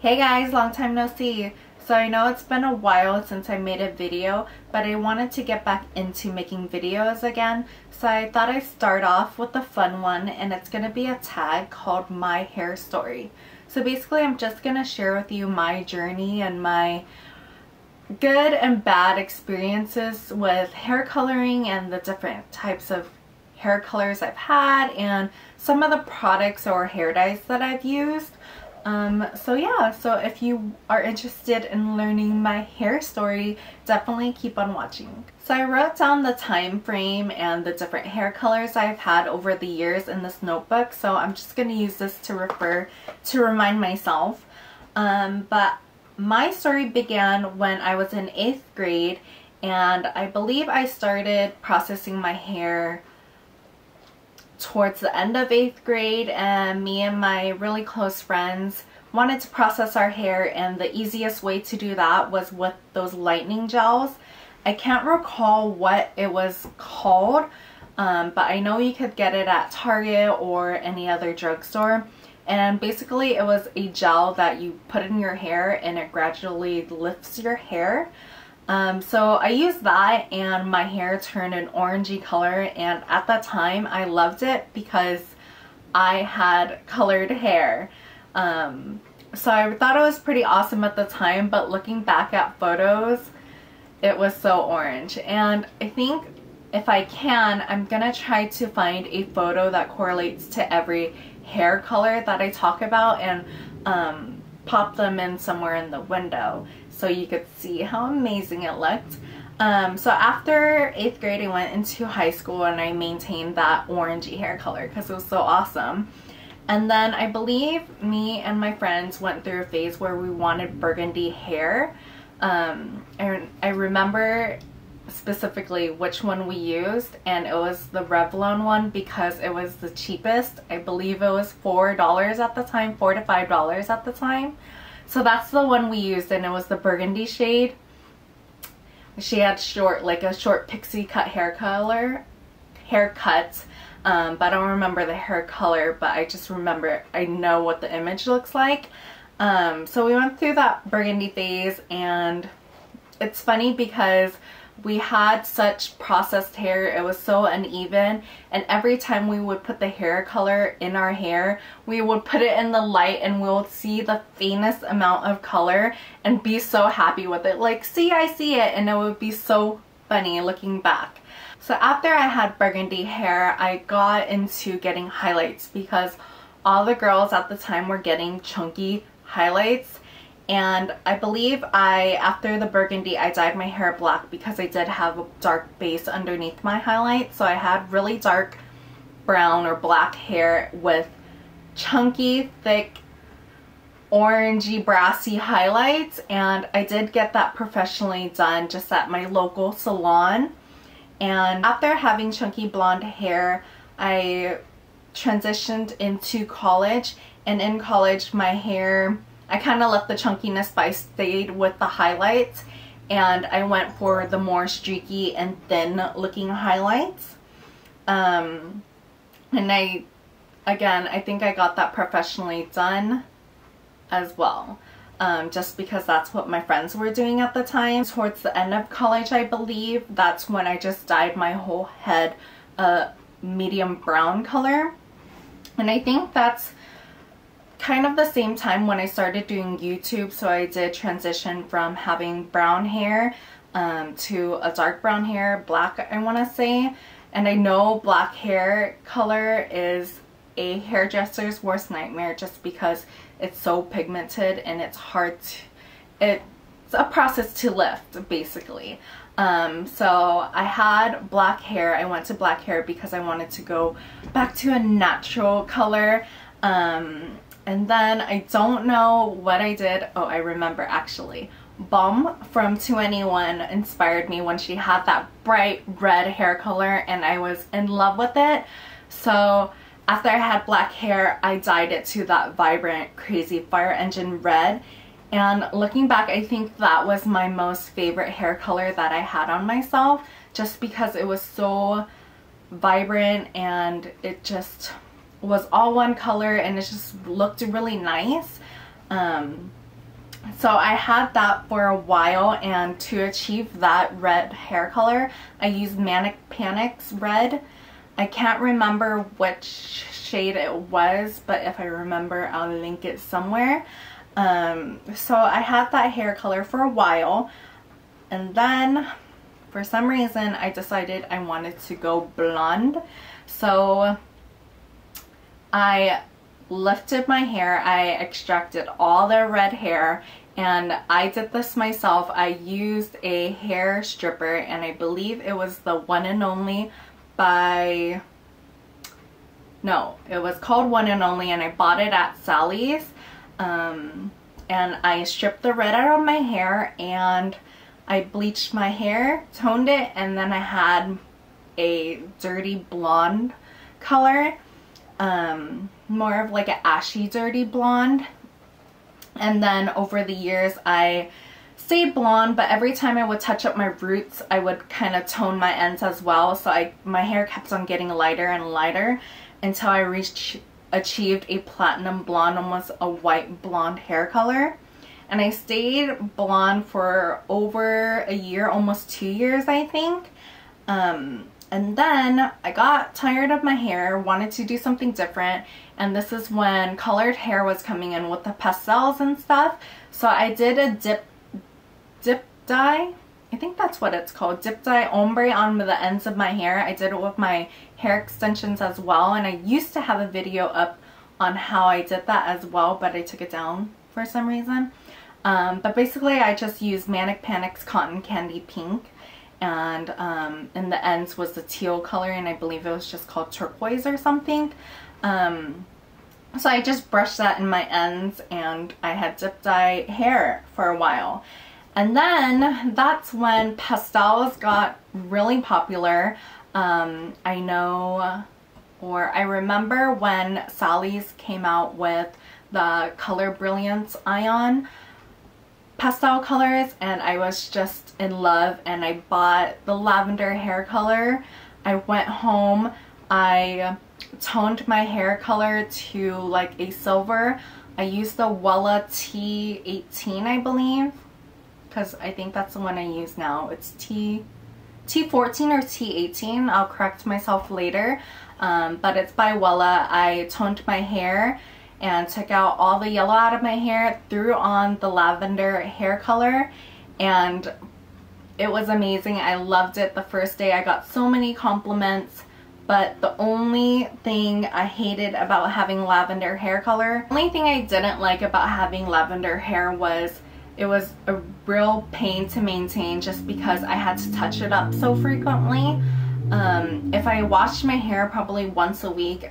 Hey guys, long time no see. So I know it's been a while since I made a video, but I wanted to get back into making videos again. So I thought I'd start off with a fun one, and it's going to be a tag called My Hair Story. So basically I'm just going to share with you my journey and my good and bad experiences with hair coloring and the different types of hair colors I've had and some of the products or hair dyes that I've used. So if you are interested in learning my hair story, definitely keep on watching. So I wrote down the time frame and the different hair colors I've had over the years in this notebook, so I'm just going to use this to remind myself. But my story began when I was in 8th grade, and I believe I started processing my hair towards the end of 8th grade, and me and my really close friends wanted to process our hair, and the easiest way to do that was with those lightening gels. I can't recall what it was called, but I know you could get it at Target or any other drugstore. And basically it was a gel that you put in your hair and it gradually lifts your hair. So I used that and my hair turned an orangey color, and at that time I loved it because I had colored hair. So I thought it was pretty awesome at the time, but looking back at photos, it was so orange. And I think if I can, I'm gonna try to find a photo that correlates to every hair color that I talk about and pop them in somewhere in the window so you could see how amazing it looked. So after 8th grade I went into high school and I maintained that orangey hair color because it was so awesome. And then I believe me and my friends went through a phase where we wanted burgundy hair. And I remember specifically which one we used, and it was the Revlon one because it was the cheapest. I believe it was $4 at the time, $4 to $5 at the time. So that's the one we used, and it was the burgundy shade. She had a short pixie cut haircut, but I don't remember the hair color, but I just remember, I know what the image looks like. So we went through that burgundy phase, and it's funny because we had such processed hair, it was so uneven, and every time we would put the hair color in our hair, we would put it in the light and we'll see the faintest amount of color and be so happy with it. Like, see, I see it, and it would be so funny looking back. So after I had burgundy hair, I got into getting highlights because all the girls at the time were getting chunky highlights. And I believe after the burgundy, I dyed my hair black because I did have a dark base underneath my highlights. So I had really dark brown or black hair with chunky, thick, orangey, brassy highlights. And I did get that professionally done just at my local salon. And after having chunky blonde hair, I transitioned into college. And in college, my hair, I kind of left the chunkiness, but I stayed with the highlights, and I went for the more streaky and thin looking highlights. And I think I got that professionally done as well, just because that's what my friends were doing at the time. Towards the end of college, I believe, that's when I just dyed my whole head a medium brown color. And I think that's kind of the same time when I started doing YouTube, so I did transition from having brown hair to a dark brown hair, black I want to say. And I know black hair color is a hairdresser's worst nightmare just because it's so pigmented and it's it's a process to lift basically. So I had black hair. I went to black hair because I wanted to go back to a natural color. And then I don't know what I did. Oh, I remember actually. Bum from 2NE1 inspired me when she had that bright red hair color, and I was in love with it. So after I had black hair, I dyed it to that vibrant, crazy fire engine red. And looking back, I think that was my most favorite hair color that I had on myself, just because it was so vibrant and it just was all one color and it just looked really nice. So I had that for a while, and to achieve that red hair color, I used Manic Panic's red. I can't remember which shade it was, but if I remember, I'll link it somewhere. So I had that hair color for a while, and then for some reason I decided I wanted to go blonde. So I lifted my hair, I extracted all the red hair, and I did this myself. I used a hair stripper, and I believe it was the One and Only by, no, it was called One and Only, and I bought it at Sally's. And I stripped the red out of my hair, and I bleached my hair, toned it, and then I had a dirty blonde color. More of like an ashy dirty blonde. And then over the years I stayed blonde, but every time I would touch up my roots I would kind of tone my ends as well, so my hair kept on getting lighter and lighter until I achieved a platinum blonde, almost a white blonde hair color. And I stayed blonde for over a year, almost 2 years I think. And then I got tired of my hair, wanted to do something different, and this is when colored hair was coming in with the pastels and stuff. So I did a dip dye, I think that's what it's called, dip dye ombre on the ends of my hair. I did it with my hair extensions as well, and I used to have a video up on how I did that as well, but I took it down for some reason. But basically I just used Manic Panic's Cotton Candy Pink, and in the ends was the teal color, and I believe it was just called turquoise or something. So I just brushed that in my ends, and I had dip dye hair for a while. And then that's when pastels got really popular. I know, or I remember when Sally's came out with the Color Brilliance Ion pastel colors, and I was just in love, and I bought the lavender hair color. I went home, I toned my hair color to like a silver. I used the Wella T18 I believe, because I think that's the one I use now. It's T14 or T18, I'll correct myself later, but it's by Wella. I toned my hair and took out all the yellow out of my hair, threw on the lavender hair color, and it was amazing. I loved it the first day. I got so many compliments, but the only thing I hated about having lavender hair color, the only thing I didn't like about having lavender hair was it was a real pain to maintain, just because I had to touch it up so frequently. If I washed my hair probably once a week,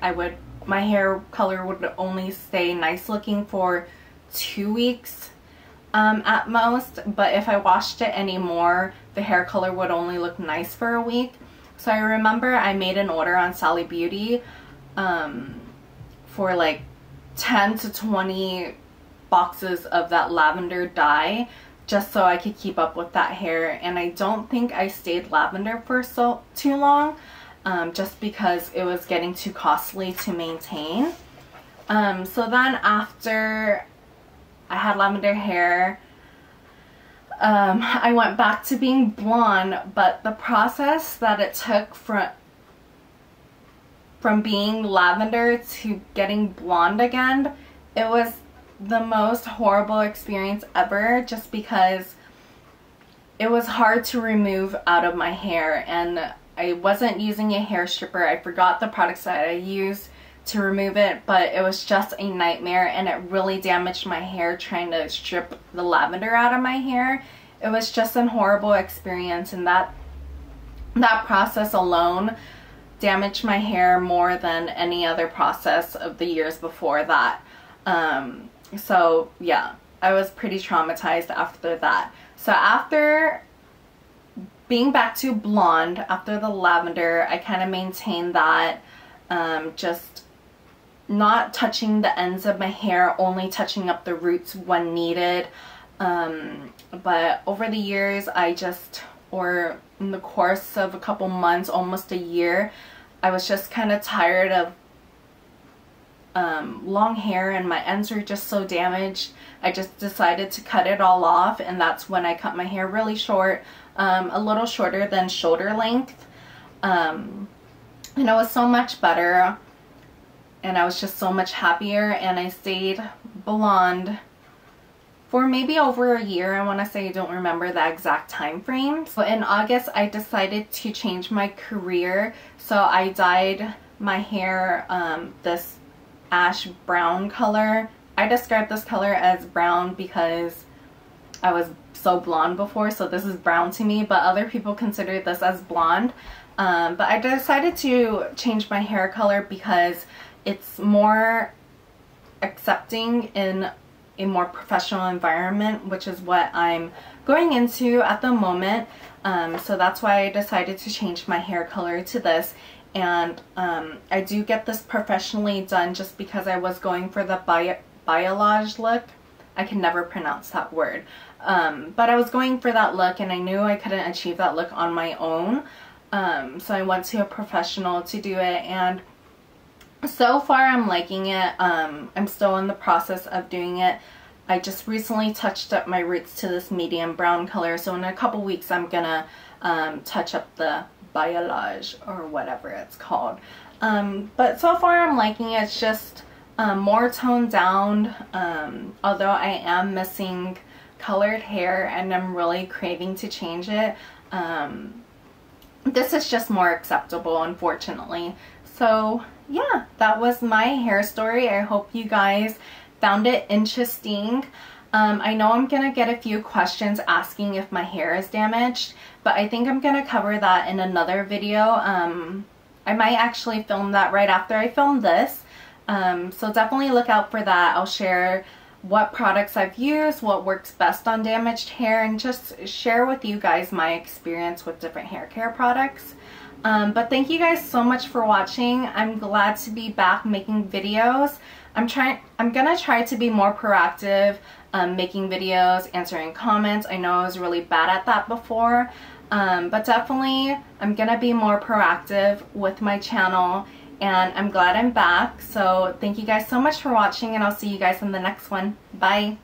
my hair color would only stay nice looking for 2 weeks at most, but if I washed it anymore, the hair color would only look nice for a week. So I remember I made an order on Sally Beauty for like 10 to 20 boxes of that lavender dye, just so I could keep up with that hair. And I don't think I stayed lavender for too long, just because it was getting too costly to maintain. So then after I had lavender hair, I went back to being blonde, but the process that it took from being lavender to getting blonde again, it was the most horrible experience ever, just because it was hard to remove out of my hair, and I wasn't using a hair stripper. I forgot the products that I used to remove it, but it was just a nightmare, and it really damaged my hair trying to strip the lavender out of my hair. It was just a horrible experience, and that process alone damaged my hair more than any other process of the years before that. So yeah, I was pretty traumatized after that. So after being back to blonde, after the lavender, I kind of maintained that, just not touching the ends of my hair, only touching up the roots when needed. But over the years, or in the course of a couple months, almost a year, I was just kind of tired of long hair and my ends are just so damaged. I just decided to cut it all off, and that's when I cut my hair really short, a little shorter than shoulder length. And it was so much better, and I was just so much happier, and I stayed blonde for maybe over a year. I want to say, I don't remember the exact time frame. So in August, I decided to change my career. So I dyed my hair this ash brown color. I describe this color as brown because I was so blonde before, so this is brown to me, but other people consider this as blonde. But I decided to change my hair color because it's more accepting in a more professional environment, which is what I'm going into at the moment. So that's why I decided to change my hair color to this. And I do get this professionally done just because I was going for the balayage look. I can never pronounce that word. But I was going for that look, and I knew I couldn't achieve that look on my own. So I went to a professional to do it, and so far I'm liking it. I'm still in the process of doing it. I just recently touched up my roots to this medium brown color, so in a couple weeks I'm gonna touch up the balayage or whatever it's called. But so far I'm liking it. It's just more toned down, although I am missing colored hair and I'm really craving to change it. This is just more acceptable, unfortunately. So yeah, that was my hair story. I hope you guys found it interesting. I know I'm gonna get a few questions asking if my hair is damaged, but I think I'm gonna cover that in another video. I might actually film that right after I film this. So definitely look out for that. I'll share what products I've used, what works best on damaged hair, and just share with you guys my experience with different hair care products. But thank you guys so much for watching. I'm glad to be back making videos. I'm gonna try to be more proactive, making videos, answering comments. I know I was really bad at that before, but definitely I'm gonna be more proactive with my channel, and I'm glad I'm back. So thank you guys so much for watching, and I'll see you guys in the next one. Bye!